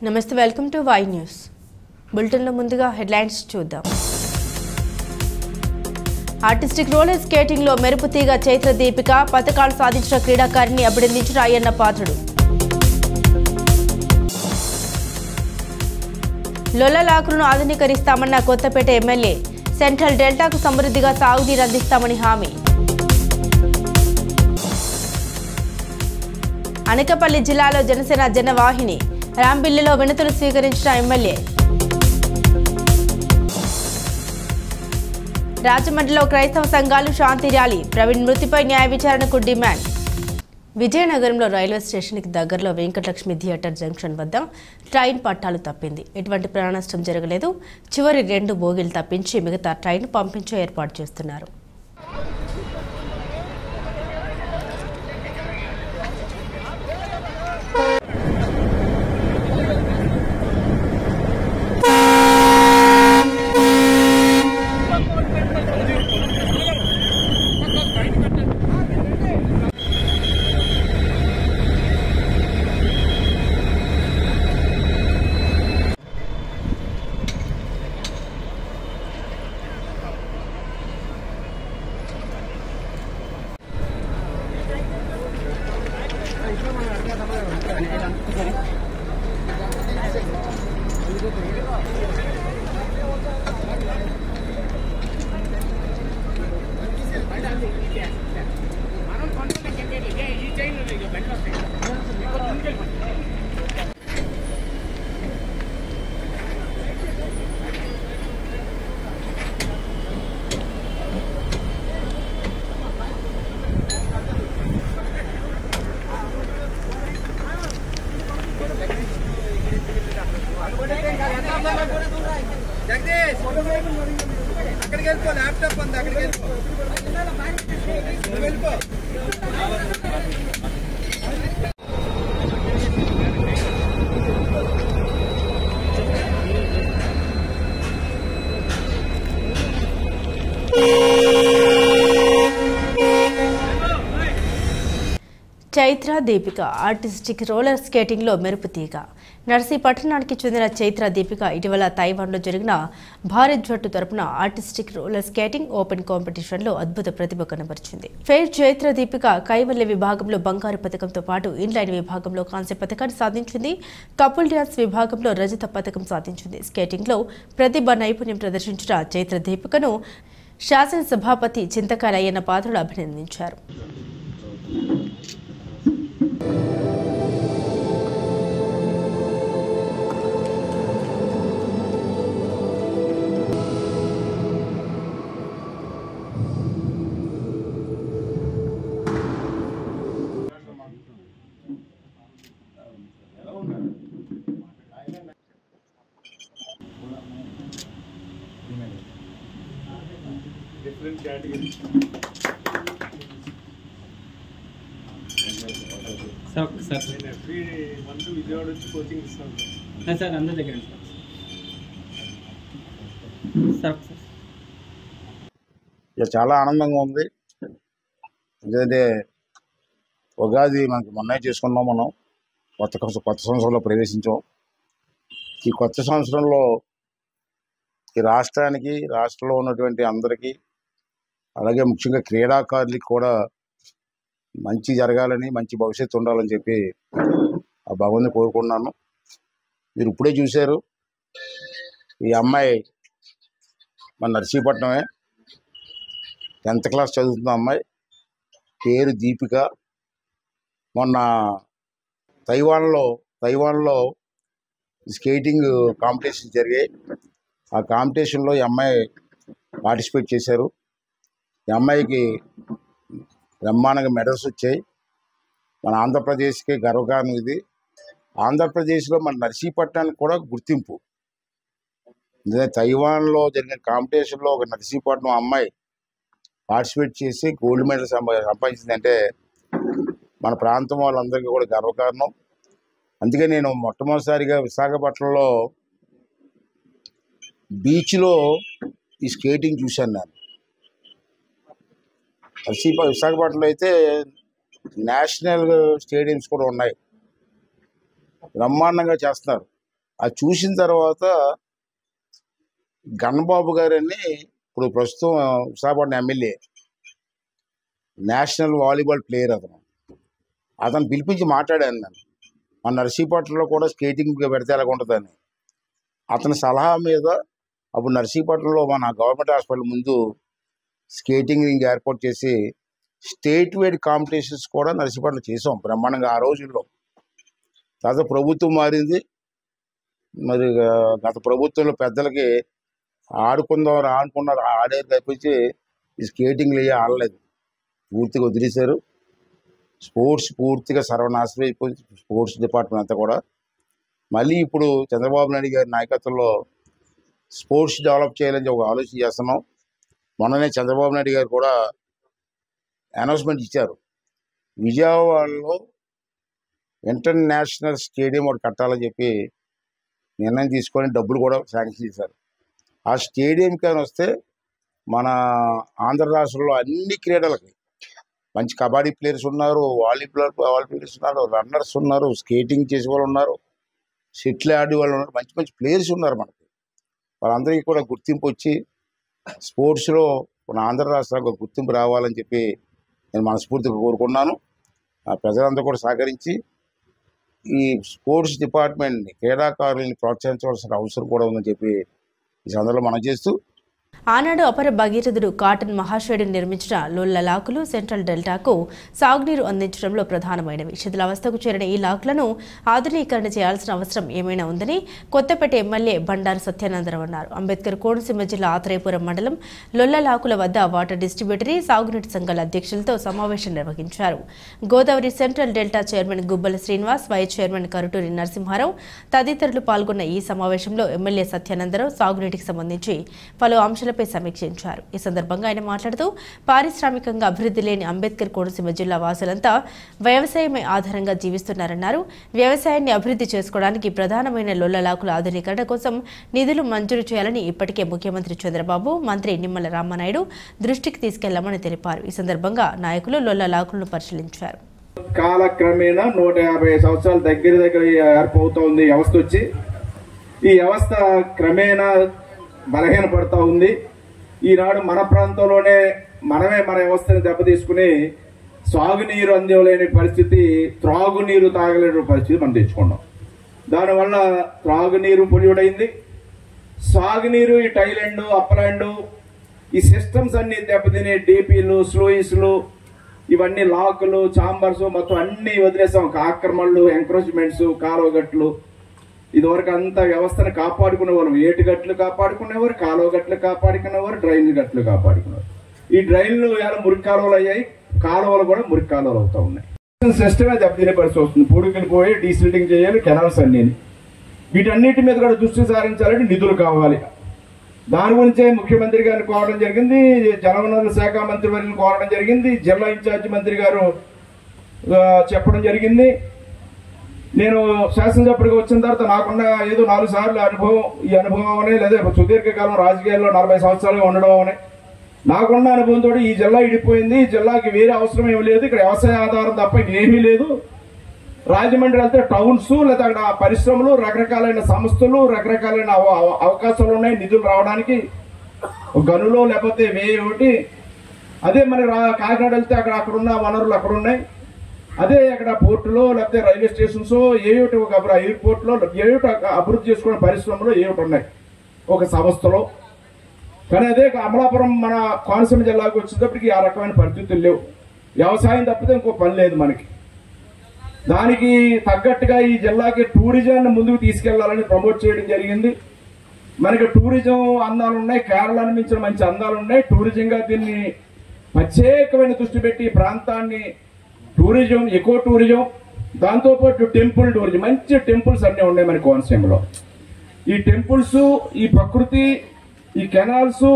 నమస్తే welcome to Y news బులెటిన్లో ముందుగా హెడ్లైన్స్ చూద్దాం. ఆర్టిస్టిక్ రోలర్ స్కేటింగ్లో మెరుపు తీగ చైత్ర దీపిక పతకాలు సాధించిన క్రీడాకారిణి అభినందించిన అయ్యన్న పాత్రుడు. లొల్లలాకులను ఆధునీకరిస్తామన్న కొత్తపేట ఎమ్మెల్యే సెంట్రల్ డెల్టాకు సమృద్ధిగా సాగునీరు అందిస్తామని హామీ. అనకాపల్లి జిల్లాలో జనసేన జనవాహిని రాంబిల్లిలో వినతులు స్వీకరించిన ఎమ్మెల్యే. రాజమండ్రిలో క్రైస్తవ సంఘాలు శాంతి ర్యాలీ ప్రవీణ్ మృతిపై న్యాయ విచారణకు డిమాండ్. విజయనగరంలో రైల్వే స్టేషన్కి దగ్గరలో వెంకటలక్ష్మి థియేటర్ జంక్షన్ వద్ద ట్రైన్ పట్టాలు తప్పింది. ఎటువంటి ప్రాణ నష్టం జరగలేదు. చివరి 2 బోగీలు తప్పించి మిగతా ట్రైన్ పంపించే ఏర్పాటు చేస్తున్నారు. చైత్ర దీపిక ఆర్టిస్టిక్ రోలర్ స్కేటింగ్లో మెరుపు తీగ. నర్సీపట్నానికి చెందిన చైత్ర దీపిక ఇటీవల తైవాన్లో జరిగిన భారత్ జట్టు తరపున ఆర్టిస్టిక్ రోలర్ స్కేటింగ్ ఓపెన్ కాంపిటీషన్లో అద్భుత ప్రతిభ కనబరిచింది. ఫెయిర్ చైత్ర దీపిక కైవల్య విభాగంలో బంగారు పథకంతో పాటు ఇన్లైన్ విభాగంలో కాంస్య పథకాన్ని సాధించింది. కపుల్ డ్యాన్స్ విభాగంలో రజత పథకం సాధించింది. స్కేటింగ్లో ప్రతిభ నైపుణ్యం ప్రదర్శించిన చైత్ర దీపికను శాసనసభాపతి చింతకాయల అయ్యన్న పాత్రుడు అభినందించారు. Different categories. Sir. Every month Vijayawada coaching ఇస్తాం సార్ అందరి దగ్గర సార్. చాలా ఆనందంగా ఉంది. ఎందుకంటే ఉగాది మనకి మొన్నే చేసుకున్నాం. మనం కొత్త సంవత్సరంలో ప్రవేశించాం. ఈ కొత్త సంవత్సరంలో ఈ రాష్ట్రానికి, రాష్ట్రంలో ఉన్నటువంటి అందరికీ, అలాగే ముఖ్యంగా క్రీడాకారులకి కూడా మంచి జరగాలని, మంచి భవిష్యత్తు ఉండాలని చెప్పి ఆ భగవంతుని కోరుకున్నాను. మీరు ఇప్పుడే చూశారు, ఈ అమ్మాయి మన నర్సీపట్నమే, 10th క్లాస్ చదువుతున్న అమ్మాయి, పేరు దీపిక. మొన్న తైవాన్లో స్కేటింగ్ కాంపిటీషన్ జరిగాయి. ఆ కాంపిటీషన్లో ఈ అమ్మాయి పార్టిసిపేట్ చేశారు. ఈ అమ్మాయికి బ్రహ్మాండంగా మెడల్స్ వచ్చాయి. మన ఆంధ్రప్రదేశ్కి గర్వకారణం ఇది. ఆంధ్రప్రదేశ్లో మన నర్సీపట్నానికి కూడా గుర్తింపు. తైవాన్లో జరిగిన కాంపిటీషన్లో ఒక నర్సీపట్నం అమ్మాయి పార్టిసిపేట్ చేసి గోల్డ్ మెడల్ సంపాదించిందంటే మన ప్రాంతం వాళ్ళందరికీ కూడా గర్వకారణం. అందుకే నేను మొట్టమొదటిసారిగా విశాఖపట్నంలో బీచ్లో ఈ స్కేటింగ్ చూశాను. నేను విశాఖపట్నంలో అయితే నేషనల్ స్టేడియంస్ కూడా ఉన్నాయి, బ్రహ్మాండంగా చేస్తున్నారు. అది చూసిన తర్వాత గణబాబు గారని ఇప్పుడు ప్రస్తుతం Visakhapatnam MLA, national volleyball player అతను పిలిపించి మాట్లాడాను నేను. మన నర్సీపట్నంలో కూడా స్కేటింగ్ పెడితే ఎలాగ ఉంటుందని. అతని సలహా మీద అప్పుడు నర్సీపట్నంలో మన గవర్నమెంట్ హాస్పిటల్ ముందు స్కేటింగ్ రింగ్ ఏర్పాటు చేసి స్టేట్ వైడ్ కాంపిటీషన్స్ కూడా నర్సీపట్నం చేసాం బ్రహ్మాండంగా ఆ రోజుల్లో. తర్వాత ప్రభుత్వం మారింది. మరి గత ప్రభుత్వంలో పెద్దలకి ఆడుకుందాం అనుకున్నారు, ఆడే తప్పించి ఈ స్కేటింగ్లు అయ్యి ఆడలేదు, పూర్తిగా వదిలేశారు. స్పోర్ట్స్ పూర్తిగా సర్వనాశనం అయిపోయింది, స్పోర్ట్స్ డిపార్ట్మెంట్ అంతా కూడా. మళ్ళీ ఇప్పుడు చంద్రబాబు నాయుడు గారి నాయకత్వంలో స్పోర్ట్స్ డెవలప్ చేయాలని ఒక ఆలోచన చేస్తున్నాం. మొన్ననే చంద్రబాబు నాయుడు గారు కూడా అనౌన్స్మెంట్ ఇచ్చారు, విజయవాడలో ఇంటర్నేషనల్ స్టేడియం ఒకటి కట్టాలని చెప్పి నిర్ణయం తీసుకొని డబ్బులు కూడా శాంక్షన్ చేశారు. ఆ స్టేడియం కానీ వస్తే మన ఆంధ్ర రాష్ట్రంలో అన్ని క్రీడలకి మంచి కబడ్డీ ప్లేయర్స్ ఉన్నారు, వాలీబాల్ ప్లేయర్స్ ఉన్నారు, రన్నర్స్ ఉన్నారు, స్కేటింగ్ చేసే వాళ్ళు ఉన్నారు, షటిల్ ఆడే వాళ్ళు ఉన్నారు, మంచి మంచి ప్లేయర్స్ ఉన్నారు మనకి. వాళ్ళందరికీ కూడా గుర్తింపు వచ్చి స్పోర్ట్స్లో మన ఆంధ్ర రాష్ట్రానికి గుర్తింపు రావాలని చెప్పి నేను మనస్ఫూర్తిగా కోరుకున్నాను. ఆ ప్రజలందరూ కూడా సహకరించి ఈ స్పోర్ట్స్ డిపార్ట్మెంట్ని, క్రీడాకారులని ప్రోత్సహించవలసిన అవసరం కూడా ఉందని చెప్పి ఈ సందర్భంలో మనం చేస్తూ, ఆనాడు అపర భగీరథుడు కాటన్ మహాశయుడు నిర్మించిన లోల్ల లాకులు సెంట్రల్ డెల్టాకు సాగునీరు అందించడంలో ప్రధానమైనవి. శిథిలావస్థకు చేరిన ఈ లాకులను ఆధునీకరణ చేయాల్సిన అవసరం ఏమైనా ఉందని కొత్తపేట ఎమ్మెల్యే బండారు సత్యానందరావు అన్నారు. అంబేద్కర్ కోనసీమ జిల్లా ఆత్రేయపురం మండలం లొల్ల లాకుల వద్ద వాటర్ డిస్ట్రిబ్యూటరీ, సాగునీటి సంఘాల అధ్యక్షులతో సమావేశం నిర్వహించారు. గోదావరి సెంట్రల్ డెల్టా చైర్మన్ గుబ్బల శ్రీనివాస్, వైస్ చైర్మన్ కరుటూరి నరసింహారావు తదితరులు పాల్గొన్న ఈ సమావేశంలో ఎమ్మెల్యే సత్యానందరావు సాగునీటికి సంబంధించి పలు అంశాలపై సమీక్షించారు. ఈ సందర్భంగా ఆయన మాట్లాడుతూ, పారిశ్రామికంగా అభివృద్ధి లేని అంబేద్కర్ కోనసీమ జిల్లా వాసులంతా వ్యవసాయమే ఆధారంగా జీవిస్తున్నారన్నారు. వ్యవసాయాన్ని అభివృద్ధి చేసుకోవడానికి ప్రధానమైన లొల్లలాకుల ఆధునీకరణ కోసం నిధులు మంజూరు చేయాలని ఇప్పటికే ముఖ్యమంత్రి చంద్రబాబు, మంత్రి నిమ్మల రామనాయుడు దృష్టికి తీసుకెళ్లామని తెలిపారు. ఈ సందర్భంగా నాయకులు లొల్లలాకులను పరిశీలించారు. కాలక్రమేణా 150 సంవత్సరాల దగ్గర ఏర్పవుతోంది వ్యవస్థ వచ్చి. ఈ వ్యవస్థ క్రమేణా బలహీనపడతా ఉంది. ఈనాడు మన ప్రాంతంలోనే మనమే మన వ్యవస్థను దెబ్బతీసుకుని సాగునీరు అందివ్వలేని పరిస్థితి, త్రాగునీరు తాగలేని పరిస్థితి మనం తెచ్చుకున్నాం. దానివల్ల త్రాగునీరు పొల్యూడైంది, సాగునీరు ఈ టైలాండ్, అప్పలాండ్ ఈ సిస్టమ్స్ అన్ని దెబ్బతిని డీపీలు, స్లూయిస్లు, ఇవన్నీ లాకులు, చాంబర్స్ మొత్తం అన్ని వదిలేసాం. ఆక్రమణలు, ఎంక్రోచ్మెంట్స్, కాలువగట్లు, ఇదివరకు అంతా వ్యవస్థను కాపాడుకునేవారు. ఏటుగట్లు కాపాడుకునేవారు, కాలువగట్లు కాపాడుకునేవారు, డ్రైన్ గట్లు కాపాడుకునేవారు. ఈ డ్రైన్లు ఎలా మురికి కాలువలు అయ్యాయి, కాలువలు కూడా మురికి కాలువలు అవుతా ఉన్నాయి. సిస్టమే దెబ్బతినే పరిస్థితి వస్తుంది. పూడికలు పోయి డీసిల్టింగ్ చేయాలి, కెనాల్స్ అన్ని. వీటన్నిటి మీద కూడా దృష్టి సారించాలంటే నిధులు కావాలి. దాని గురించే ముఖ్యమంత్రి గారిని కోరడం జరిగింది, జలవనరుల శాఖ మంత్రి వారిని కోరడం జరిగింది, జిల్లా ఇన్ఛార్జి మంత్రి గారు చెప్పడం జరిగింది. నేను శాసనసభ్యుడికి వచ్చిన తర్వాత నాకున్న ఏదో 4 సార్లు అనుభవం, ఈ అనుభవం అనే లేదా సుదీర్ఘకాలం రాజకీయాల్లో 40 సంవత్సరాలుగా ఉండడం అనే నాకున్న అనుభవంతో ఈ జిల్లా ఇడిపోయింది. ఈ జిల్లాకి వేరే అవసరం ఏమి లేదు, ఇక్కడ వ్యవసాయ ఆధారం తప్ప ఏమీ లేదు. రాజమండ్రి వెళ్తే టౌన్స్ లేదా అక్కడ పరిశ్రమలు, రకరకాలైన సంస్థలు, రకరకాలైన అవకాశాలు ఉన్నాయి నిధులు రావడానికి. గనులు లేకపోతే ఒకటి. అదే మన కాకినాడ వెళ్తే అక్కడున్న వనరులు అక్కడ ఉన్నాయి. అదే అక్కడ పోర్టులో లేకపోతే రైల్వే స్టేషన్స్ ఏమిటి, ఒక ఎయిర్పోర్ట్లో ఏమిటి అభివృద్ధి చేసుకునే పరిశ్రమలు ఏమిటి ఉన్నాయి ఒక సంస్థలో. కానీ అదే అమలాపురం మన కోనసీమ జిల్లాకు వచ్చేటప్పటికి ఆ రకమైన పరిస్థితులు లేవు. వ్యవసాయం తప్పితే ఇంకో పని లేదు మనకి. దానికి తగ్గట్టుగా ఈ జిల్లాకి టూరిజాన్ని ముందుకు తీసుకెళ్లాలని ప్రమోట్ చేయడం జరిగింది. మనకి టూరిజం అందాలు ఉన్నాయి, కేరళను మించిన మంచి అందాలు ఉన్నాయి. టూరిజంగా దీన్ని ప్రత్యేకమైన దృష్టి పెట్టి ప్రాంతాన్ని టూరిజం, ఎకో టూరిజం, దాంతోపాటు టెంపుల్ టూరిజం, మంచి టెంపుల్స్ అన్నీ ఉన్నాయి మన కోనసీమలో. ఈ టెంపుల్స్, ఈ ప్రకృతి, ఈ కెనాల్స్,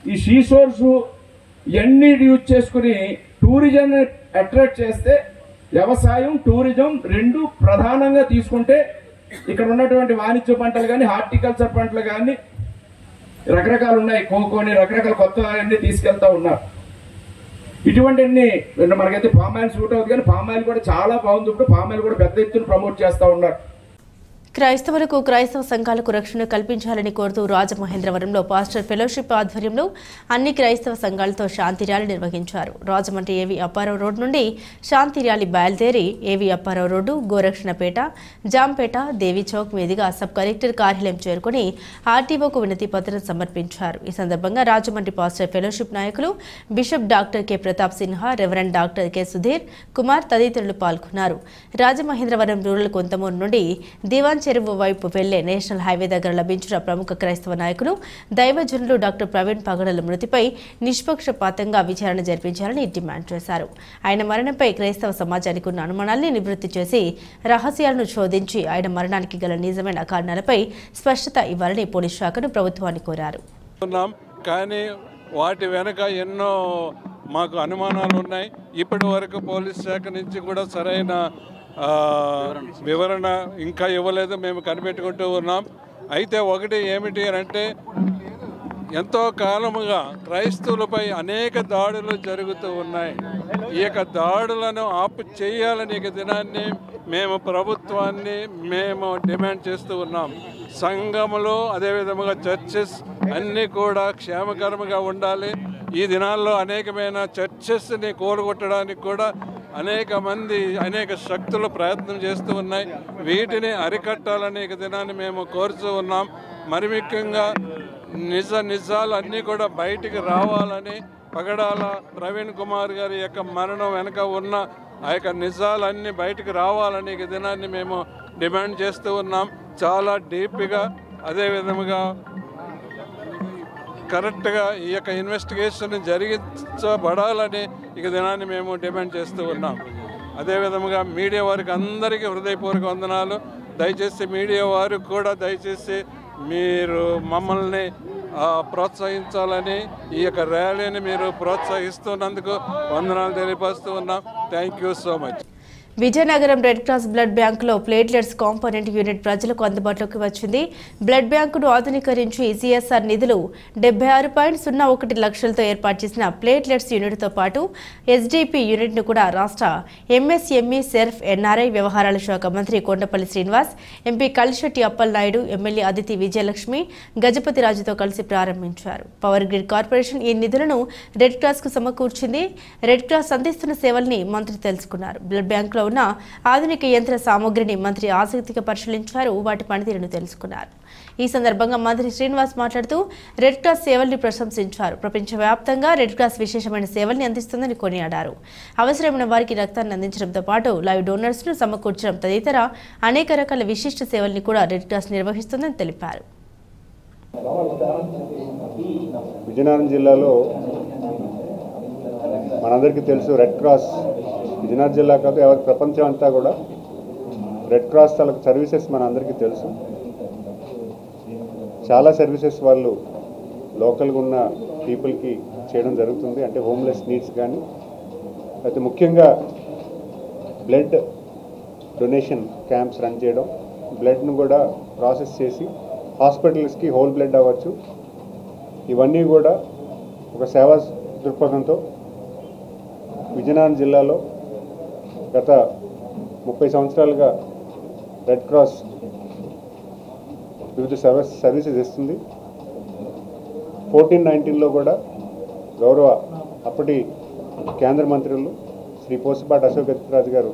ఈ సీషోర్స్ ఇవన్నీ యూజ్ చేసుకుని టూరిజాన్ని అట్రాక్ట్ చేస్తే వ్యవసాయం, టూరిజం రెండు ప్రధానంగా తీసుకుంటే ఇక్కడ ఉన్నటువంటి వాణిజ్య పంటలు కానీ, హార్టికల్చర్ పంటలు కానీ రకరకాలు ఉన్నాయి. కోకోని రకరకాల కొత్త అన్ని తీసుకెళ్తా ఉన్నారు. ఇటువంటి మనకైతే పామాయిల్ సూట్ అవుతుంది, కానీ పామాయిల్ కూడా చాలా బాగుంది. ఇప్పుడు పామాయిల్ కూడా పెద్ద ఎత్తున ప్రమోట్ చేస్తూ ఉన్నారు. క్రైస్తవులకు క్రైస్తవ సంఘాలకు రక్షణ కల్పించాలని కోరుతూ రాజమహేంద్రవరంలో పాస్టర్ ఫెలోషిప్ ఆధ్వర్యంలో అన్ని క్రైస్తవ సంఘాలతో శాంతి ర్యాలీ నిర్వహించారు. రాజమండ్రి ఏవి అప్పారావు రోడ్ నుండి శాంతి ర్యాలీ బయలుదేరి ఏవి అప్పారావు రోడ్డు, గోరక్షణపేట, జాంపేట, దేవి చౌక్ మీదుగా సబ్ కలెక్టర్ కార్యాలయం చేరుకుని ఆర్టీఓకు వినతి పత్రం సమర్పించారు. ఈ సందర్భంగా రాజమండ్రి పాస్టర్ ఫెలోషిప్ నాయకులు bishop doctor K Pratap Sinha, reverend doctor K Sudheer Kumar తదితరులు పాల్గొన్నారు. రాజమహేంద్రవరం రూరల్ కొంతమూరు నుండి దివాన్ చెరువు వైపు వెళ్లే నేషనల్ హైవే దగ్గర లభించిన ప్రముఖ క్రైస్తవ నాయకులు దైవజనులు డాక్టర్ ప్రవీణ్ పగడల మృతిపై నిష్పక్షపాతంగా విచారణ జరిపించాలని డిమాండ్ చేశారు. ఆయన మరణంపై క్రైస్తవ సమాజానికి ఉన్న అనుమానాల్ని నివృత్తి చేసి రహస్యాలను శోధించి ఆయన మరణానికి గల నిజమైన కారణాలపై స్పష్టత ఇవ్వాలని పోలీస్ శాఖను ప్రభుత్వాన్ని కోరారు. కానీ వాటి వెనుక ఎన్నో మాకు అనుమానాలు ఉన్నాయి. ఇప్పటి వరకు పోలీస్ శాఖ నుంచి కూడా సరైన వివరణ ఇంకా ఇవ్వలేదు. మేము కనిపెట్టుకుంటూ ఉన్నాం. అయితే ఒకటి ఏమిటి అంటే ఎంతో కాలముగా క్రైస్తవులపై అనేక దాడులు జరుగుతూ ఉన్నాయి. ఈ యొక్క దాడులను ఆపు చేయాలని ఈ దినాన్ని మేము ప్రభుత్వాన్ని డిమాండ్ చేస్తూ ఉన్నాం. సంఘములు అదేవిధంగా చర్చెస్ అన్నీ కూడా క్షేమకరంగా ఉండాలి. ఈ దినాల్లో అనేకమైన చర్చెస్ని కూలగొట్టడానికి కూడా అనేక శక్తులు ప్రయత్నం చేస్తూ ఉన్నాయి. వీటిని అరికట్టాలని ఈ దినాన్ని మేము కోరుతూ ఉన్నాం. మరి ముఖ్యంగా నిజాలు అన్నీ కూడా బయటికి రావాలని, పగడాల ప్రవీణ్ కుమార్ గారి యొక్క మరణం వెనుక ఉన్న ఆ యొక్క నిజాలన్నీ బయటికి రావాలని ఈ దినాన్ని మేము డిమాండ్ చేస్తూ ఉన్నాం. చాలా డీప్గా అదేవిధంగా కరెక్ట్గా ఈ యొక్క ఇన్వెస్టిగేషన్ జరిగించబడాలని ఇక దినాన్ని మేము డిమాండ్ చేస్తూ ఉన్నాం. అదేవిధంగా మీడియా వారికి అందరికీ హృదయపూర్వక వందనాలు. దయచేసి మీడియా వారు కూడా దయచేసి మీరు మమ్మల్ని ప్రోత్సహించాలని, ఈ యొక్క ర్యాలీని మీరు ప్రోత్సహిస్తున్నందుకు వందనాలు తెలియపరుస్తూ ఉన్నాం. Thank you so much. Vizianagaram red cross blood బ్యాంకులో ప్లేట్లెట్స్ కాంపోనెంట్ యూనిట్ ప్రజలకు అందుబాటులోకి వచ్చింది. బ్లడ్ బ్యాంకును ఆధునీకరించి సిఎస్ఆర్ నిధులు 76.01 లక్షలతో ఏర్పాటు చేసిన ప్లేట్లెట్స్ యూనిట్తో పాటు ఎస్డిపి యూనిట్ను కూడా రాష్ట్ర ఎంఎస్ఎంఈ సెర్ఫ్ ఎన్ఆర్ఐ వ్యవహారాల శాఖ మంత్రి కొండపల్లి శ్రీనివాస్, ఎంపీ కలిశెట్టి అప్పలనాయుడు, ఎమ్మెల్యే అదితి విజయలక్ష్మి, గజపతిరాజుతో కలిసి ప్రారంభించారు. పవర్ గ్రిడ్ కార్పొరేషన్ ఈ నిధులను రెడ్ క్రాస్కు సమకూర్చింది. రెడ్ క్రాస్ అందిస్తున్న సేవల్ని మంత్రి తెలుసుకున్నారు. బ్లడ్ బ్యాంకులో ఉన్న ఆధునిక యంత్ర సామగ్రిని మంత్రి ఆసక్తిగా పరిశీలించారు. వాటి పనితీరును తెలుసుకున్నారు. ఈ సందర్భంగా మంత్రి శ్రీనివాస్ మాట్లాడుతూ రెడ్ క్రాస్ సేవల్ని ప్రశంసించారు. ప్రపంచవ్యాప్తంగా రెడ్ క్రాస్ విశేషమైన సేవల్ని అందిస్తుందని కొనియాడారు. అవసరమైన వారికి రక్తాన్ని అందించడంతో పాటు లైవ్ డోనర్స్ ను సమకూర్చడం తదితర అనేక రకాల విశిష్ట సేవల్ని కూడా రెడ్ క్రాస్ నిర్వహిస్తుందని తెలిపారు. విజయనగరం జిల్లాలో మనందరికీ తెలుసు, రెడ్ క్రాస్ విజయనగరం జిల్లా కాదు ప్రపంచం అంతా కూడా రెడ్ క్రాస్ తాలూకు సర్వీసెస్ మన అందరికీ తెలుసు. చాలా సర్వీసెస్ వాళ్ళు లోకల్గా ఉన్న పీపుల్కి చేయడం జరుగుతుంది. అంటే హోమ్లెస్ నీడ్స్ కానీ, అయితే ముఖ్యంగా బ్లడ్ డొనేషన్ క్యాంప్స్ రన్ చేయడం, బ్లడ్ను కూడా ప్రాసెస్ చేసి హాస్పిటల్స్కి హోల్ బ్లడ్ అవ్వచ్చు, ఇవన్నీ కూడా ఒక సేవా దృక్పథంతో విజయనగరం జిల్లాలో గత 30 సంవత్సరాలుగా రెడ్ క్రాస్ వివిధ సర్వీసెస్ ఇస్తుంది. 1419లో కూడా గౌరవ అప్పటి కేంద్ర మంత్రులు శ్రీ పోసిపాటి అశోక్ గజపతిరాజు గారు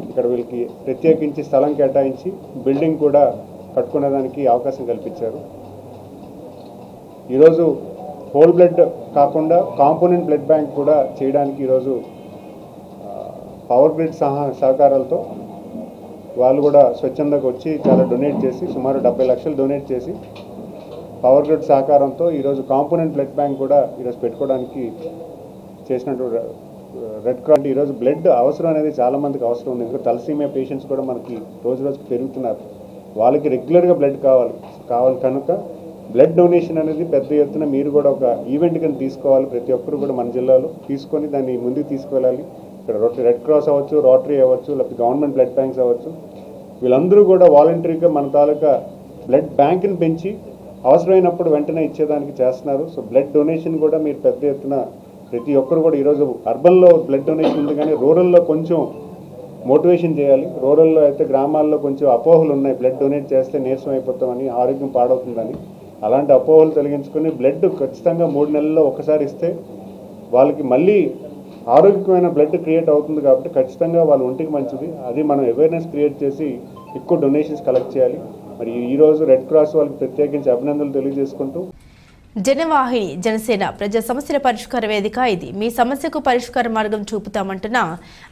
ఇక్కడ వీళ్ళకి ప్రత్యేకించి స్థలం కేటాయించి బిల్డింగ్ కూడా కట్టుకునేదానికి అవకాశం కల్పించారు. ఈరోజు హోల్ బ్లడ్ కాకుండా కాంపోనెంట్ బ్లడ్ బ్యాంక్ కూడా చేయడానికి ఈరోజు పవర్ గ్రిడ్ సహకారాలతో వాళ్ళు కూడా స్వచ్ఛందంగా వచ్చి చాలా డొనేట్ చేసి సుమారు 70 లక్షలు డొనేట్ చేసి పవర్ గ్రిడ్ సహకారంతో ఈరోజు కాంపోనెంట్ బ్లడ్ బ్యాంక్ కూడా ఈరోజు పెట్టుకోవడానికి చేసినట్టు రెడ్ క్రాస్. ఈరోజు బ్లడ్ అవసరం అనేది చాలామందికి అవసరం ఉంది. ఎందుకంటే తలసీమియా పేషెంట్స్ కూడా మనకి రోజు రోజుకి పెరుగుతున్నారు. వాళ్ళకి రెగ్యులర్గా బ్లడ్ కావాలి కనుక బ్లడ్ డొనేషన్ అనేది పెద్ద ఎత్తున మీరు కూడా ఒక ఈవెంట్ కింద తీసుకోవాలి. ప్రతి ఒక్కరు కూడా మన జిల్లాలో తీసుకొని దాన్ని ముందుకు తీసుకువెళ్ళాలి. ఇక్కడ రెడ్ క్రాస్ అవ్వచ్చు, రోటరీ అవ్వచ్చు, లేకపోతే గవర్నమెంట్ బ్లడ్ బ్యాంక్స్ అవ్వచ్చు, వీళ్ళందరూ కూడా వాలంటరీగా మన తాలూకా బ్లడ్ బ్యాంక్ని పెంచి అవసరమైనప్పుడు వెంటనే ఇచ్చేదానికి చేస్తున్నారు. సో బ్లడ్ డొనేషన్ కూడా మీరు పెద్ద ఎత్తున ప్రతి ఒక్కరు కూడా ఈరోజు అర్బన్లో బ్లడ్ డొనేషన్ ఉంది, కానీ రూరల్లో కొంచెం మోటివేషన్ చేయాలి. రూరల్లో అయితే గ్రామాల్లో కొంచెం అపోహలు ఉన్నాయి, బ్లడ్ డొనేట్ చేస్తే నీరసం అయిపోతామని, ఆరోగ్యం పాడవుతుందని. అలాంటి అపోహలు తొలగించుకొని బ్లడ్ ఖచ్చితంగా 3 నెలల్లో ఒకసారి ఇస్తే వాళ్ళకి మళ్ళీ ఆరోగ్యమైన బ్లడ్ క్రియేట్ అవుతుంది కాబట్టి ఖచ్చితంగా వాళ్ళ ఒంటికి మంచిది. అది మనం అవేర్నెస్ క్రియేట్ చేసి ఎక్కువ డొనేషన్స్ కలెక్ట్ చేయాలి. మరి ఈరోజు రెడ్ క్రాస్ వాళ్ళకి ప్రత్యేకించి అభినందనలు తెలియజేసుకుంటూ, జనవాహిని జనసేన ప్రజా సమస్యల పరిష్కార వేదిక ఇది. మీ సమస్యకు పరిష్కార మార్గం చూపుతామంటున్న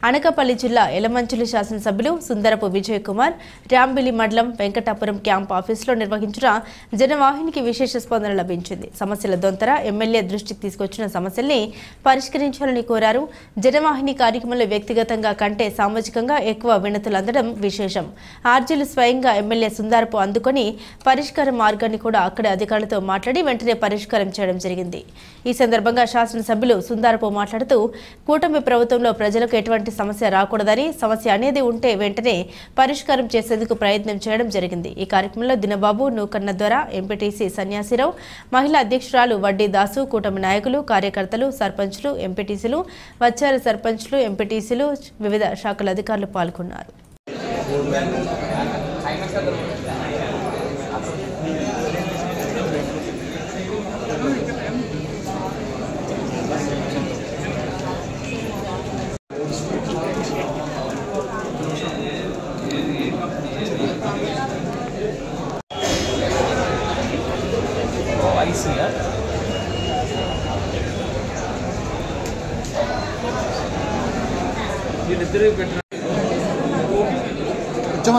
అనకాపల్లి జిల్లా ఎలమంచిలి శాసనసభ్యులు సుందరపు విజయ్ కుమార్ రాంబిలి మండలం వెంకటాపురం క్యాంప్ ఆఫీసులో నిర్వహించిన జనవాహినికి విశేష స్పందన లభించింది. సమస్యల దొంతర ఎమ్మెల్యే దృష్టికి తీసుకొచ్చిన సమస్యల్ని పరిష్కరించాలని కోరారు. జనవాహిని కార్యక్రమంలో వ్యక్తిగతంగా కంటే సామాజికంగా ఎక్కువ వినతులు అందడం విశేషం. ఆర్జీలు స్వయంగా ఎమ్మెల్యే సుందరపు అందుకొని పరిష్కార మార్గాన్ని కూడా అక్కడి అధికారులతో మాట్లాడి వెంటనే పరిష్కారం చేయడం జరిగింది. ఈ సందర్భంగా శాసనసభ్యులు సుందరపు మాట్లాడుతూ కూటమి ప్రభుత్వంలో ప్రజలకు ఎటువంటి సమస్య రాకూడదని, సమస్య అనేది ఉంటే వెంటనే పరిష్కారం చేసేందుకు ప్రయత్నం చేయడం జరిగింది. ఈ కార్యక్రమంలో దినబాబు, నూకన్న ద్వారా, ఎంపీటీసీ సన్యాసిరావు, మహిళా అధ్యక్షురాలు వడ్డీ దాసు, కూటమి నాయకులు, కార్యకర్తలు, సర్పంచ్లు, ఎంపీటీసీలు, వచ్చారు సర్పంచ్లు, ఎంపీటీసీలు, వివిధ శాఖల అధికారులు పాల్గొన్నారు.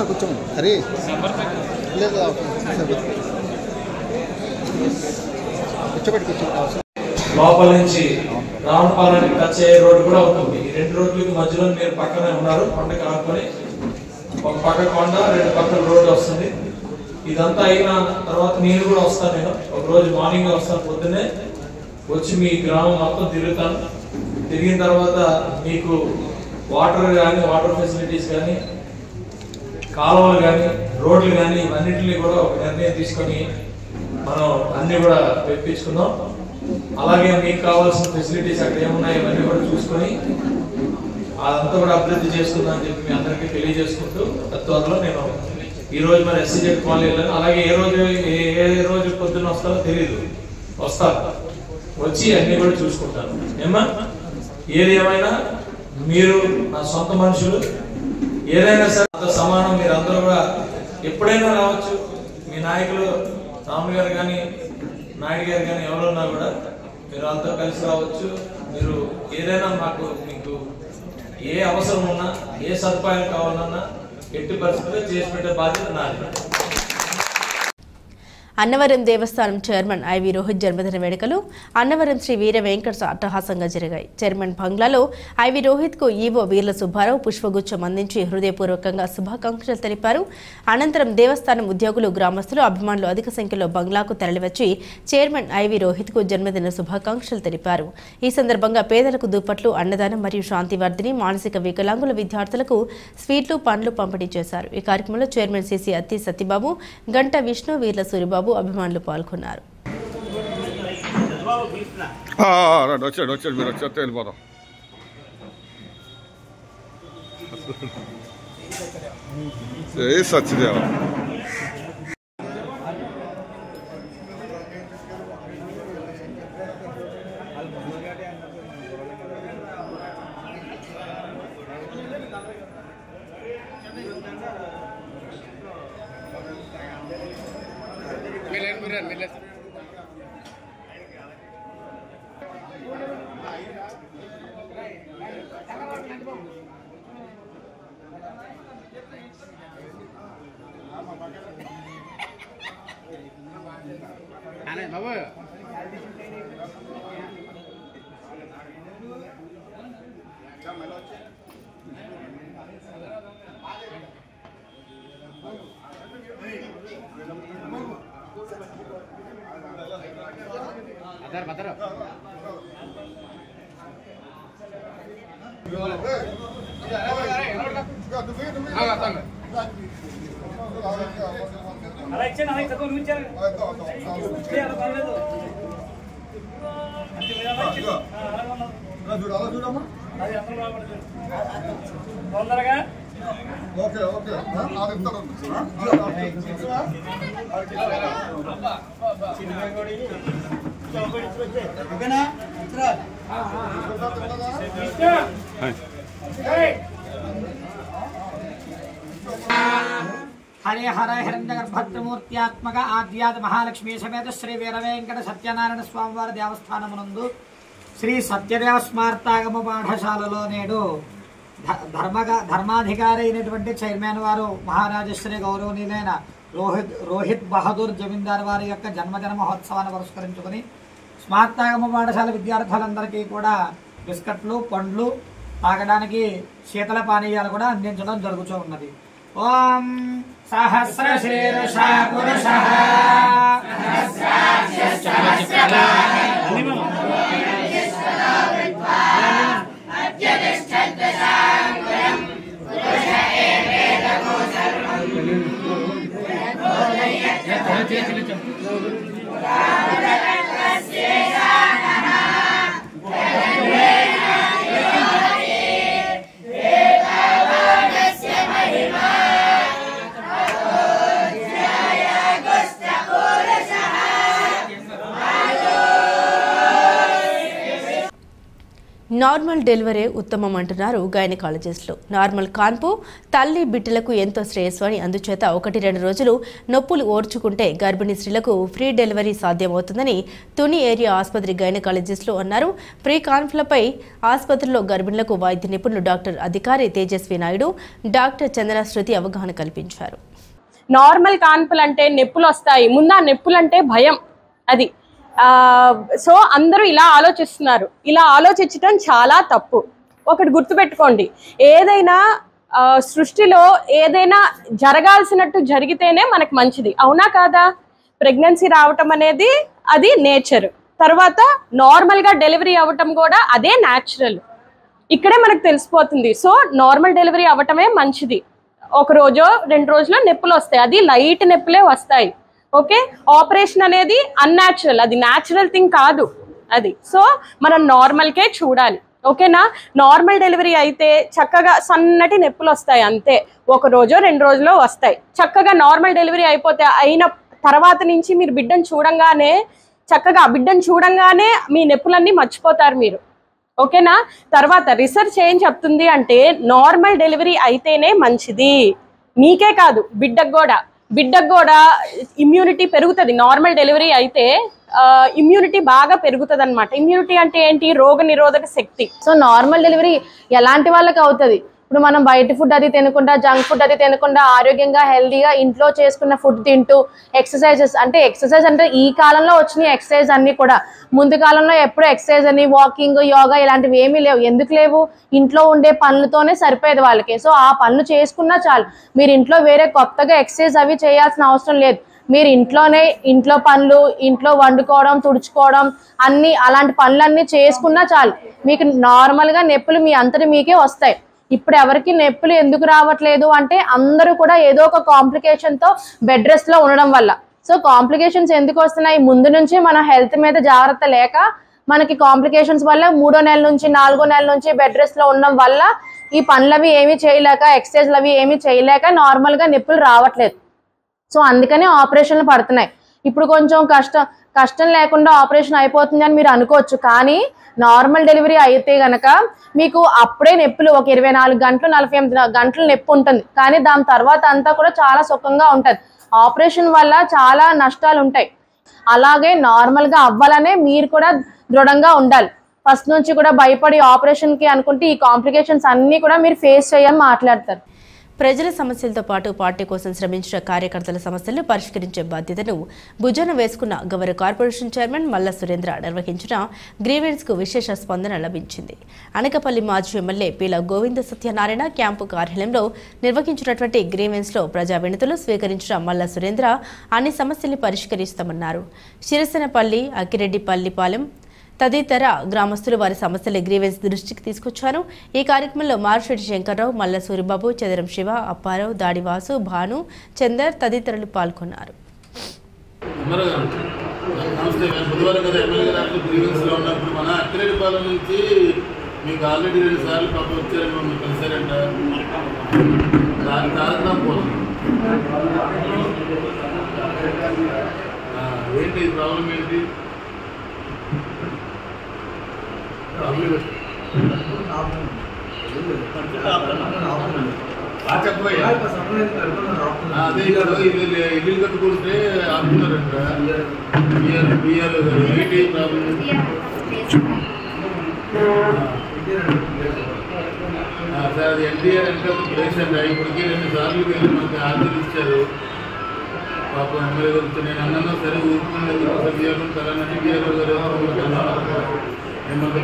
కూర్చోమని అరే లేదు కూర్చోబెట్టి లోపల నుంచి రావణపాలెం టచ్ అయ్యే రోడ్డు కూడా ఉంటుంది. ఈ 2 రోడ్లకి మధ్యలో మీరు పక్కనే ఉన్నారు. కొండ కానుకొని ఒక పక్క కొండ, 2 పక్కల రోడ్డు వస్తుంది. ఇదంతా అయిన తర్వాత నేను కూడా వస్తాను. నేను ఒక రోజు మార్నింగ్ వస్తాను, పొద్దున్నే వచ్చి మీ గ్రామం మొత్తం తిరుగుతాను. తిరిగిన తర్వాత మీకు వాటర్ కానీ, వాటర్ ఫెసిలిటీస్ కానీ, కాలువలు కానీ, రోడ్లు కానీ, ఇవన్నింటినీ కూడా ఒక నిర్ణయం తీసుకొని మనం అన్ని కూడా తెప్పించుకుందాం. అలాగే మీకు కావాల్సిన ఫెసిలిటీస్ అక్కడ ఏమున్నాయి ఇవన్నీ కూడా చూసుకొని అదంతా కూడా అభివృద్ధి చేసుకుందాం అని చెప్పి మీ అందరికీ తెలియజేసుకుంటూ త్వరలో నేను ఈ రోజు మరి ఎస్సీజెడ్ కాలనీ వెళ్ళాను. అలాగే ఏ రోజు పొద్దున్న వస్తానో తెలియదు, వస్తాను, వచ్చి అన్ని కూడా చూసుకుంటాను. ఏమా ఏది ఏమైనా మీరు నా సొంత మనుషులు, ఏదైనా సరే అంత సమానం. మీరు అందరూ కూడా ఎప్పుడైనా రావచ్చు. మీ నాయకులు రాములు గారు కానీ, నాయుడు గారు కానీ ఎవరున్నా కూడా మీరు అంతా కలిసి రావచ్చు. మీరు ఏదైనా మీకు ఏ అవసరం ఉన్నా, ఏ సదుపాయాలు కావాలన్నా ఎట్టి పరిస్థితుల్లో చేసి పెట్టే బాధ్యత నాది. అన్నవరం దేవస్థానం చైర్మన్ ఐవి రోహిత్ జన్మదిన వేడుకలు అన్నవరం శ్రీ వీర వెంకట అట్టహాసంగా జరిగాయి. చైర్మన్ బంగ్లాలో ఐవి రోహిత్ కు ఈవో వీర్ల సుబ్బారావు పుష్పగుచ్చం అందించి హృదయపూర్వకంగా శుభాకాంక్షలు తెలిపారు. అనంతరం దేవస్థానం ఉద్యోగులు, గ్రామస్తులు, అభిమానులు అధిక సంఖ్యలో బంగ్లాకు తరలివచ్చి చైర్మన్ ఐవి రోహిత్ కు జన్మదిన శుభాకాంక్షలు తెలిపారు. ఈ సందర్భంగా పేదలకు దుప్పట్లు, అన్నదానం మరియు శాంతివర్ధిని, మానసిక వికలాంగుల విద్యార్థులకు స్వీట్లు, పండ్లు పంపిణీ చేశారు. ఈ కార్యక్రమంలో చైర్మన్ సిసి అత్తి సత్యబాబు, గంట విష్ణు, వీర్ల సూరిబాబు అభిమానులు పాల్గొన్నారు. తొందరగా హరే హర హిరణ్యగర్భత్రిమూర్త్యాత్మక ఆద్యాది మహాలక్ష్మీ సమేత శ్రీ వీరవేంకట సత్యనారాయణ స్వామివారి దేవస్థానమునందు శ్రీ సత్యదేవ స్మార్తాగమ పాఠశాలలో నేడు ధర్మాధికారి అయినటువంటి చైర్మన్ వారు మహారాజశ్రీ గౌరవనీయులైన రోహిత్ బహదూర్ జమీందార్ వారి యొక్క జన్మదిన మహోత్సవాన్ని పురస్కరించుకుని స్మార్తాగమ పాఠశాల విద్యార్థులందరికీ కూడా బిస్కట్లు పండ్లు తాగడానికి శీతల పానీయాలు కూడా అందించడం జరుగుతూ ఉన్నది. ఓం సహస్రశీర్షా పురుషః నార్మల్ డెలివరీ ఉత్తమం అంటున్నారు గైనకాలజిస్టులు. నార్మల్ కాన్పు తల్లి బిడ్డలకు ఎంతో శ్రేయస్సు అని, అందుచేత 1-2 రోజులు నొప్పులు ఓర్చుకుంటే గర్భిణీ స్త్రీలకు ఫ్రీ డెలివరీ సాధ్యమవుతుందని తుని ఏరియా ఆసుపత్రి గైనకాలజిస్టులు అన్నారు. ప్రీ కాన్పులపై ఆసుపత్రిలో గర్భిణులకు వైద్య నిపుణులు డాక్టర్ అధికారి తేజస్వి నాయుడు, డాక్టర్ చందన శృతి అవగాహన కల్పించారు. నార్మల్ కాన్పులు అంటే నొప్పులు వస్తాయి, ముందు ఆ నొప్పులు అంటే భయం. అది సో అందరూ ఇలా ఆలోచిస్తున్నారు. ఇలా ఆలోచించడం చాలా తప్పు. ఒకటి గుర్తుపెట్టుకోండి, ఏదైనా సృష్టిలో ఏదైనా జరగాల్సినట్టు జరిగితేనే మనకు మంచిది, అవునా కాదా? ప్రెగ్నెన్సీ రావటం అనేది అది నేచర్. తర్వాత నార్మల్గా డెలివరీ అవ్వటం కూడా అదే న్యాచురల్. ఇక్కడే మనకు తెలిసిపోతుంది. సో నార్మల్ డెలివరీ అవ్వటమే మంచిది. 1 రోజో 2 రోజులో నొప్పులు వస్తాయి, అది లైట్ నొప్పులే వస్తాయి. ఓకే, ఆపరేషన్ అనేది అన్యాచురల్, అది న్యాచురల్ థింగ్ కాదు అది. సో మనం నార్మల్కే చూడాలి. ఓకేనా? నార్మల్ డెలివరీ అయితే చక్కగా సన్నటి నొప్పులు వస్తాయి అంతే, 1 రోజో 2 రోజులో వస్తాయి. చక్కగా నార్మల్ డెలివరీ అయిన తర్వాత నుంచి మీరు బిడ్డను చూడంగానే చక్కగా ఆ బిడ్డను చూడంగానే మీ నొప్పులన్నీ మర్చిపోతారు మీరు. ఓకేనా? తర్వాత రిసర్చ్ ఏం చెప్తుంది అంటే నార్మల్ డెలివరీ అయితేనే మంచిది. మీకే కాదు, బిడ్డకు కూడా ఇమ్యూనిటీ పెరుగుతుంది. నార్మల్ డెలివరీ అయితే ఇమ్యూనిటీ బాగా పెరుగుతుంది అనమాట. ఇమ్యూనిటీ అంటే ఏంటి? రోగ నిరోధక శక్తి. సో నార్మల్ డెలివరీ ఎలాంటి వాళ్ళకి అవుతుంది? ఇప్పుడు మనం బయట ఫుడ్ అది తినకుండా, జంక్ ఫుడ్ అది తినకుండా, ఆరోగ్యంగా హెల్దీగా ఇంట్లో చేసుకున్న ఫుడ్ తింటూ, ఎక్సర్సైజెస్ అంటే ఈ కాలంలో వచ్చిన ఎక్సర్సైజ్ అన్ని కూడా, ముందు కాలంలో ఎప్పుడు ఎక్సర్సైజ్ అని, వాకింగ్, యోగా ఇలాంటివి ఏమీ లేవు. ఎందుకు లేవు? ఇంట్లో ఉండే పనులతోనే సరిపోయేది వాళ్ళకి. సో ఆ పనులు చేసుకున్నా చాలు. మీరు ఇంట్లో వేరే కొత్తగా ఎక్సర్సైజ్ అవి చేయాల్సిన అవసరం లేదు. మీరు ఇంట్లో పనులు, ఇంట్లో వండుకోవడం, తుడుచుకోవడం, అన్ని అలాంటి పనులన్నీ చేసుకున్నా చాలు. మీకు నార్మల్గా నొప్పులు మీ అంతటి మీకే వస్తాయి. ఇప్పుడు ఎవరికి నొప్పులు ఎందుకు రావట్లేదు అంటే అందరూ కూడా ఏదో ఒక కాంప్లికేషన్తో బెడ్ రెస్ట్లో ఉండడం వల్ల. సో కాంప్లికేషన్స్ ఎందుకు వస్తున్నాయి? ముందు నుంచి మన హెల్త్ మీద జాగ్రత్త లేక మనకి కాంప్లికేషన్స్ వల్ల 3వ నెల నుంచి 4వ నెల నుంచి బెడ్ రెస్ట్లో ఉండడం వల్ల ఈ పనులు అవి ఏమీ చేయలేక, ఎక్సర్సైజ్లు అవి ఏమీ చేయలేక నార్మల్గా నొప్పులు రావట్లేదు. సో అందుకని ఆపరేషన్లు పడుతున్నాయి. ఇప్పుడు కొంచెం కష్టం లేకుండా ఆపరేషన్ అయిపోతుంది అని మీరు అనుకోవచ్చు. కానీ నార్మల్ డెలివరీ అయితే గనక మీకు అప్పుడే నొప్పులు ఒక 24 గంటలు 48 గంటలు నొప్పి ఉంటుంది. కానీ దాని తర్వాత అంతా కూడా చాలా సుఖంగా ఉంటుంది. ఆపరేషన్ వల్ల చాలా నష్టాలు ఉంటాయి. అలాగే నార్మల్గా అవ్వాలనే మీరు కూడా దృఢంగా ఉండాలి. ఫస్ట్ నుంచి కూడా భయపడి ఆపరేషన్కి అనుకుంటే ఈ కాంప్లికేషన్స్ అన్నీ కూడా మీరు ఫేస్ చేయని మాట్లాడతారు. ప్రజల సమస్యలతో పాటు పార్టీ కోసం శ్రమించిన కార్యకర్తల సమస్యలను పరిష్కరించే బాధ్యతను భుజాన వేసుకున్న గౌరవ కార్పొరేషన్ చైర్మన్ మల్ల సురేంద్ర నిర్వహించిన గ్రీవెన్స్కు విశేష స్పందన లభించింది. అనకపల్లి మాజీ ఎమ్మెల్యే పీల గోవింద సత్యనారాయణ క్యాంపు కార్యాలయంలో నిర్వహించినటువంటి గ్రీవెన్స్లో ప్రజా వినతులు స్వీకరించిన మల్ల సురేంద్ర అన్ని సమస్యల్ని పరిష్కరిస్తామన్నారు. శిరసనపల్లి, అక్కిరెడ్డిపల్లిపాలెం తదితర గ్రామస్తులు వారి సమస్యల గ్రీవెన్స్ దృష్టికి తీసుకొచ్చారు. ఈ కార్యక్రమంలో మార్షెట్టి శంకర్రావు, మల్ల సూరిబాబు, చదరం శివ, అప్పారావు, దాడివాసు, భాను, చందర్ తదితరులు పాల్గొన్నారు. ఏంటి ప్రాబ్లం ఏంటి అదే ఇక్కడ ఇల్లు కట్టుకుంటే ఆపుతున్నారంట ఏంటి ప్రాబ్లం సార్ అది ఎన్టీఆర్ అంటే పేషెంట్ ఇప్పటికీ 2 సార్లు వెళ్ళి మనకి ఆర్డర్ ఇచ్చారు పాపం ఎమ్మెల్యే గారు నేను అన్నా సరే ఊరుకునేది బిఆర్ఓ తరానంటే బిఆర్ఓ గారు ఏమంటే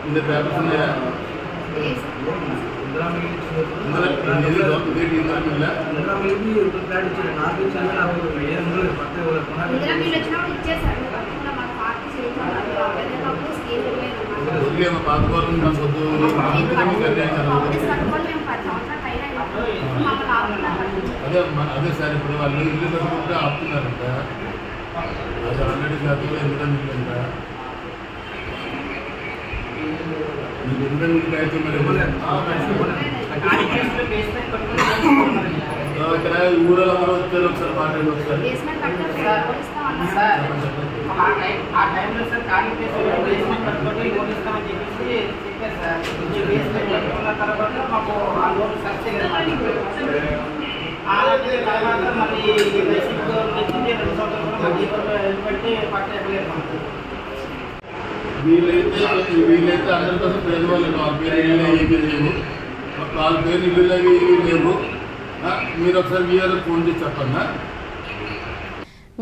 இந்த பேப்பர்ஸ் ఉన్నాయా అదే సార్ ఇప్పుడు వాళ్ళు ఇల్లు కట్టుకుంటే ఆపుతున్నారంట అది ఆల్రెడీ జాతీయ ఎందుకంటే మిగిలిందంట మీకు ఎందుకంటే అయితే మరి ఇక్కడ ఊళ్ళో వచ్చారు ఒకసారి మాట్లాడి ఒకసారి వీళ్ళైతే 100% పేదవాళ్ళు 4 పేరు ఇల్లు ఏమీ లేవు 4 పేరు ఇల్లు ఏమీ లేవు మీరు ఒకసారి వీఆర్ఓ ఫోన్ చేసి చెప్పండి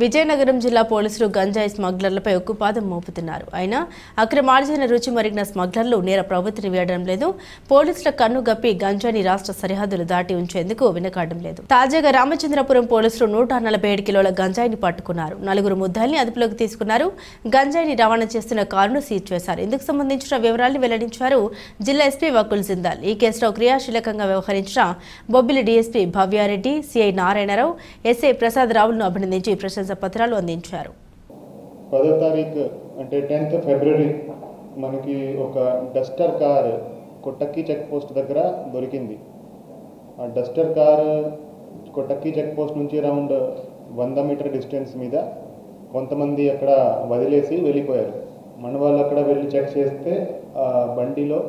విజయనగరం జిల్లా పోలీసులు గంజాయి స్మగ్లర్లపై ఉక్కుపాదం మోపుతున్నారు. అయినా అక్రమార్జన రుచి మరిగిన స్మగ్లర్లు నేర ప్రవృత్తిని వీడడం లేదు. పోలీసుల కన్ను గప్పి గంజాయిని రాష్ట్ర సరిహద్దులు దాటి ఉంచేందుకు వెనకాడడం లేదు. తాజాగా రామచంద్రపురం పోలీసులు 147 కిలోల గంజాయిని పట్టుకున్నారు. 4 ముద్దాయిల్ని అదుపులోకి తీసుకున్నారు. గంజాయిని రవాణా చేస్తున్న కారును సీజ్ చేశారు. ఇందుకు సంబంధించిన వివరాలను వెల్లడించారు జిల్లా ఎస్పీ వకుల్ జిందాల్. ఈ కేసులో క్రియాశీలకంగా వ్యవహరించిన Bobbili DSP Bhavya Reddy, CI Narayana Rao, SI Prasad రావులను అభినందించి పత్రాలు అందించారు. 10వ తారీఖు అంటే 10th ఫిబ్రవరి మనకి ఒక డస్టర్ కార్ కొట్టక్కి చెక్ పోస్ట్ దగ్గర దొరికింది. ఆ డస్టర్ కార్ కొట్టక్కి చెక్ పోస్ట్ నుంచి అరౌండ్ 100 మీటర్ డిస్టెన్స్ మీద కొంతమంది అక్కడ వదిలేసి వెళ్ళిపోయారు. మన వాళ్ళు అక్కడ వెళ్ళి చెక్ చేస్తే ఆ బండిలో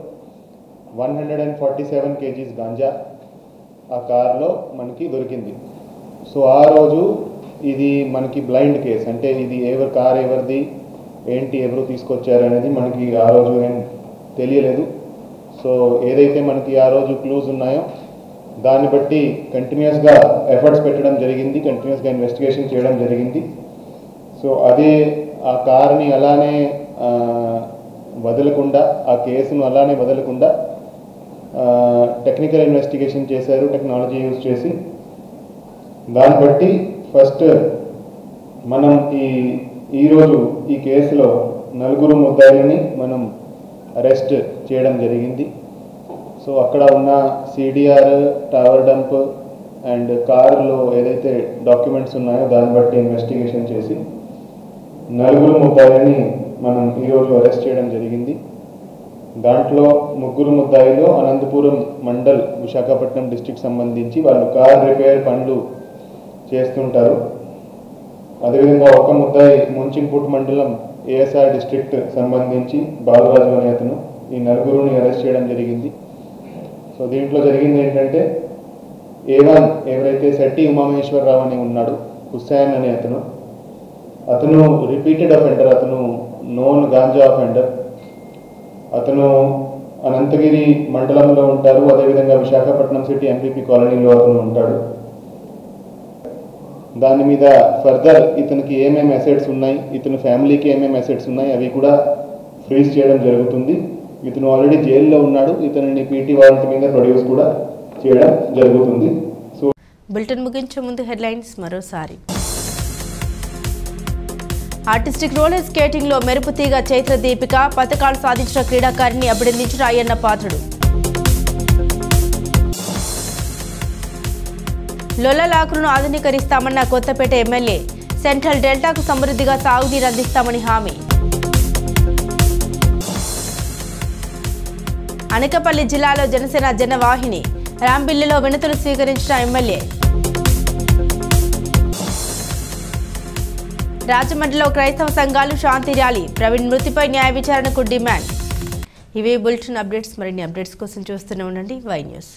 147 kgs గాంజా ఆ కార్లో మనకి దొరికింది. సో ఆ రోజు ఇది మనకి బ్లైండ్ కేస్, అంటే ఇది కార్ ఎవరిది ఏంటి ఎవరు తీసుకొచ్చారు అనేది మనకి ఆ రోజు ఏం తెలియలేదు. సో ఏదైతే మనకి ఆ రోజు క్లూస్ ఉన్నాయో దాన్ని బట్టి కంటిన్యూస్గా ఎఫర్ట్స్ పెట్టడం జరిగింది, కంటిన్యూస్గా ఇన్వెస్టిగేషన్ చేయడం జరిగింది. సో అదే ఆ కార్ని అలానే వదలకుండా, ఆ కేసును అలానే వదలకుండా టెక్నికల్ ఇన్వెస్టిగేషన్ చేశారు టెక్నాలజీ యూజ్ చేసి. దాన్ని బట్టి ఫస్ట్ మనం ఈరోజు ఈ కేసులో 4 ముద్దాయిలని మనం అరెస్ట్ చేయడం జరిగింది. సో అక్కడ ఉన్న సిడిఆర్, టవర్ డంప్ అండ్ కారులో ఏదైతే డాక్యుమెంట్స్ ఉన్నాయో దాన్ని బట్టి ఇన్వెస్టిగేషన్ చేసి 4 ముద్దాయిలని మనం ఈరోజు అరెస్ట్ చేయడం జరిగింది. దాంట్లో 3 ముద్దాయిలు అనంతపురం మండల్ విశాఖపట్నం డిస్ట్రిక్ట్ సంబంధించి వాళ్ళు కార్ రిపేర్ పనులు చేస్తుంటారు. అదేవిధంగా ఒక ముద్దాయి ముంచింపుట్ మండలం ఏఎస్ఆర్ డిస్ట్రిక్ట్ సంబంధించి బాలరాజు అనే అతను. ఈ 4ని అరెస్ట్ చేయడం జరిగింది. సో దీంట్లో జరిగింది ఏంటంటే A1 ఎవరైతే శెట్టి ఉమామహేశ్వరరావు అని ఉన్నాడు, హుస్సేన్ అనే అతను రిపీటెడ్ అఫెండర్, అతను నోన్ గాంజా అఫెండర్. అతను అనంతగిరి మండలంలో ఉంటారు. అదేవిధంగా విశాఖపట్నం సిటీ ఎంపీపీ కాలనీలో అతను ఉంటాడు. దాని మీద ఫర్దర్ ఇతనికి ఏమేమి అసెట్స్ ఉన్నాయి, ఇతని ఫ్యామిలీకి ఏమేమి అసెట్స్ ఉన్నాయి అవి కూడా ఫ్రీజ్ చేయడం జరుగుతుంది. ఇతను ఆల్రెడీ జైల్లో ఉన్నాడు. ఇతనిని పీటీ వారెంట్ మీద ప్రొడ్యూస్ కూడా చేయడం జరుగుతుంది. సో బులెటిన్ ముగించే ముందు హెడ్లైన్స్ మరోసారి. ఆర్టిస్టిక్ రోలర్ స్కేటింగ్ లో మెరుపుతీగ చైత్ర దీపిక, పథకాలు సాధించిన క్రీడాకారిని అభినందించిన అయ్యన్న పాత్రుడు. లొల్లలాకులను ఆధునీకరిస్తామన్న కొత్తపేట ఎమ్మెల్యే, సెంట్రల్ డెల్టాకు సమృద్ధిగా సాగునీరు అందిస్తామని హామీ. అనకాపల్లి జిల్లాలో జనసేన జనవాహిని రాంబిల్లిలో వినతులు స్వీకరించిన ఎమ్మెల్యే. రాజమండ్రిలో క్రైస్తవ సంఘాలు శాంతి ర్యాలీ. ప్రవీణ్ మృతిపై న్యాయ విచారణకు డిమాండ్. ఇవే బులెటిన్ అప్డేట్స్. మరిన్ని అప్డేట్స్ కోసం చూస్తూనే ఉండండి వై న్యూస్.